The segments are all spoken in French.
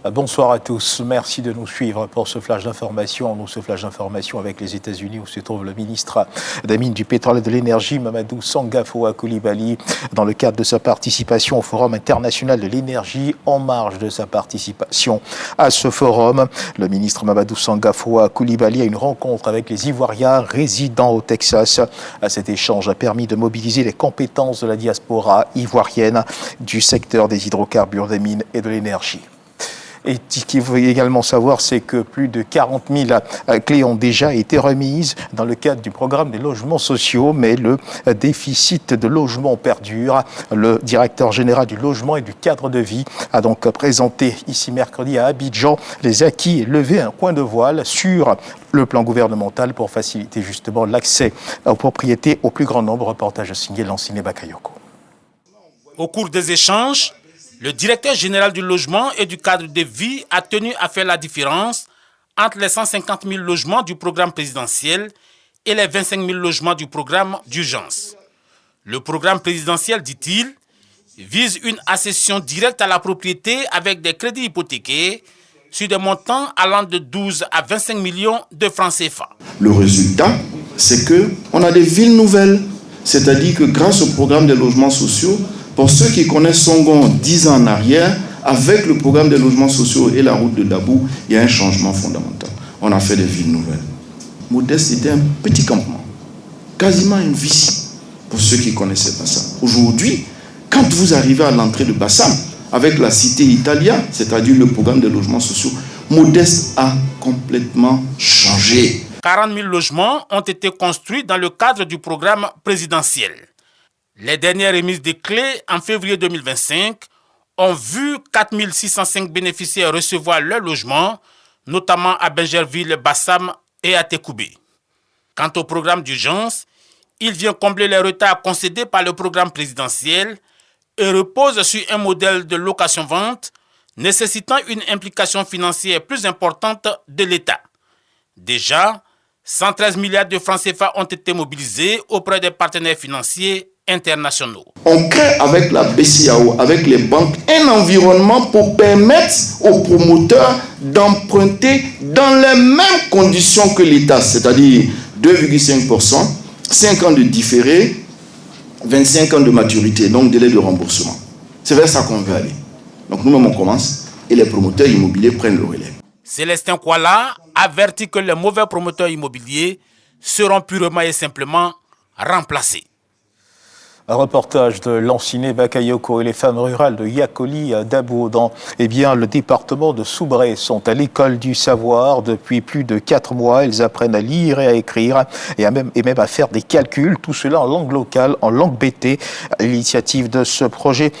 Bonsoir à tous, merci de nous suivre pour ce flash d'information. Ce flash d'information avec les États-Unis où se trouve le ministre des Mines, du Pétrole et de l'Énergie, Mamadou Sangafoa Coulibaly, dans le cadre de sa participation au Forum international de l'énergie. En marge de sa participation à ce forum, le ministre Mamadou Sangafoa Coulibaly a une rencontre avec les Ivoiriens résidant au Texas. Cet échange a permis de mobiliser les compétences de la diaspora ivoirienne du secteur des hydrocarbures, des mines et de l'énergie. Et ce qu'il faut également savoir, c'est que plus de 40 000 clés ont déjà été remises dans le cadre du programme des logements sociaux, mais le déficit de logements perdure. Le directeur général du logement et du cadre de vie a donc présenté ici mercredi à Abidjan les acquis et levé un point de voile sur le plan gouvernemental pour faciliter justement l'accès aux propriétés au plus grand nombre. Reportage signé Lanciné Bakayoko. Au cours des échanges, le directeur général du logement et du cadre de vie a tenu à faire la différence entre les 150 000 logements du programme présidentiel et les 25 000 logements du programme d'urgence. Le programme présidentiel, dit-il, vise une accession directe à la propriété avec des crédits hypothéqués sur des montants allant de 12 à 25 millions de francs CFA. Le résultat, c'est qu'on a des villes nouvelles, c'est-à-dire que grâce au programme des logements sociaux, pour ceux qui connaissent Songon 10 ans en arrière, avec le programme des logements sociaux et la route de Dabou, il y a un changement fondamental. On a fait des villes nouvelles. Modeste, c'était un petit campement, quasiment invisible pour ceux qui ne connaissaient pas ça. Aujourd'hui, quand vous arrivez à l'entrée de Bassam, avec la cité Italia, c'est-à-dire le programme des logements sociaux, Modeste a complètement changé. 40 000 logements ont été construits dans le cadre du programme présidentiel. Les dernières remises de clés en février 2025 ont vu 4 605 bénéficiaires recevoir leur logement, notamment à Benjerville, Bassam et à Tekoubé. Quant au programme d'urgence, il vient combler les retards concédés par le programme présidentiel et repose sur un modèle de location-vente nécessitant une implication financière plus importante de l'État. Déjà, 113 milliards de francs CFA ont été mobilisés auprès des partenaires financiers internationaux. On crée avec la BCAO, avec les banques, un environnement pour permettre aux promoteurs d'emprunter dans les mêmes conditions que l'État, c'est-à-dire 2,5%, 5 ans de différé, 25 ans de maturité, donc délai de remboursement. C'est vers ça qu'on veut aller. Donc nous-mêmes on commence et les promoteurs immobiliers prennent le relais. Célestin Kouala avertit que les mauvais promoteurs immobiliers seront purement et simplement remplacés. Un reportage de Lanciné Bakayoko et les femmes rurales de Yakoli Dabo dans le département de Soubré sont à l'école du savoir depuis plus de 4 mois. Elles apprennent à lire et à écrire et même à faire des calculs. Tout cela en langue locale, en langue BT. L'initiative de ce projet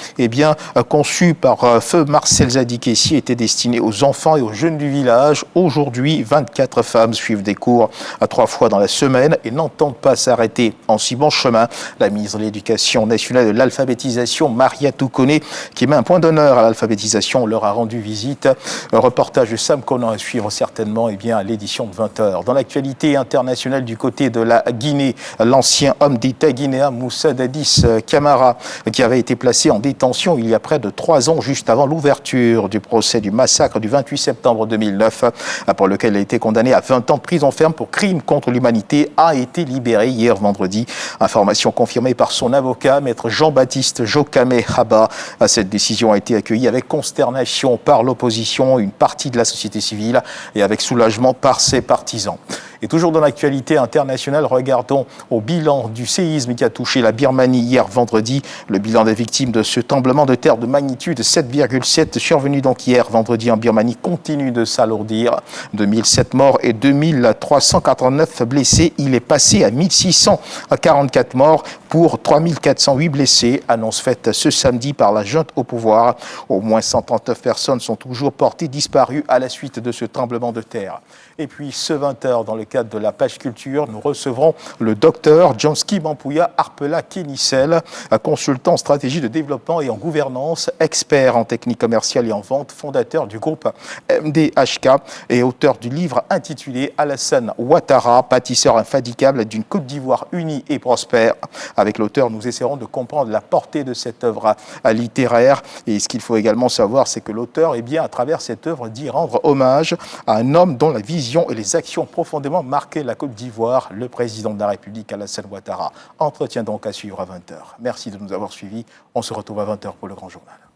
conçu par feu Marcel Zadikessi était destinée aux enfants et aux jeunes du village. Aujourd'hui, 24 femmes suivent des cours 3 fois dans la semaine et n'entendent pas s'arrêter en si bon chemin. La ministre de l'Éducation nationale de l'alphabétisation, Maria Toukone, qui met un point d'honneur à l'alphabétisation, leur a rendu visite. Un reportage de Sam Conan à suivre certainement à l'édition de 20h. Dans l'actualité internationale du côté de la Guinée, l'ancien homme d'État guinéen Moussa Dadis Camara, qui avait été placé en détention il y a près de 3 ans, juste avant l'ouverture du procès du massacre du 28 septembre 2009, pour lequel il a été condamné à 20 ans de prison ferme pour crime contre l'humanité, a été libéré hier vendredi. Information confirmée par son avocat, maître Jean-Baptiste Jokame Haba. Cette décision a été accueillie avec consternation par l'opposition, une partie de la société civile et avec soulagement par ses partisans. Et toujours dans l'actualité internationale, regardons au bilan du séisme qui a touché la Birmanie hier vendredi. Le bilan des victimes de ce tremblement de terre de magnitude 7,7 survenu donc hier vendredi en Birmanie continue de s'alourdir. 2007 morts et 2389 blessés. Il est passé à 1644 morts pour 3408 blessés. Annonce faite ce samedi par la junte au pouvoir. Au moins 139 personnes sont toujours portées disparues à la suite de ce tremblement de terre. Et puis ce 20h, dans le cadre de la page culture, nous recevrons le docteur Johnsky Bampouya Arpela Kénissel, consultant en stratégie de développement et en gouvernance, expert en technique commerciale et en vente, fondateur du groupe MDHK et auteur du livre intitulé Alassane Ouattara, bâtisseur infatigable d'une Côte d'Ivoire unie et prospère. Avec l'auteur, nous essaierons de comprendre la portée de cette œuvre littéraire. Et ce qu'il faut également savoir, c'est que l'auteur, eh bien, à travers cette œuvre, dit rendre hommage à un homme dont la vision et les actions profondément marqué la Côte d'Ivoire, le président de la République, Alassane Ouattara. Entretien donc à suivre à 20h. Merci de nous avoir suivis. On se retrouve à 20h pour le Grand Journal.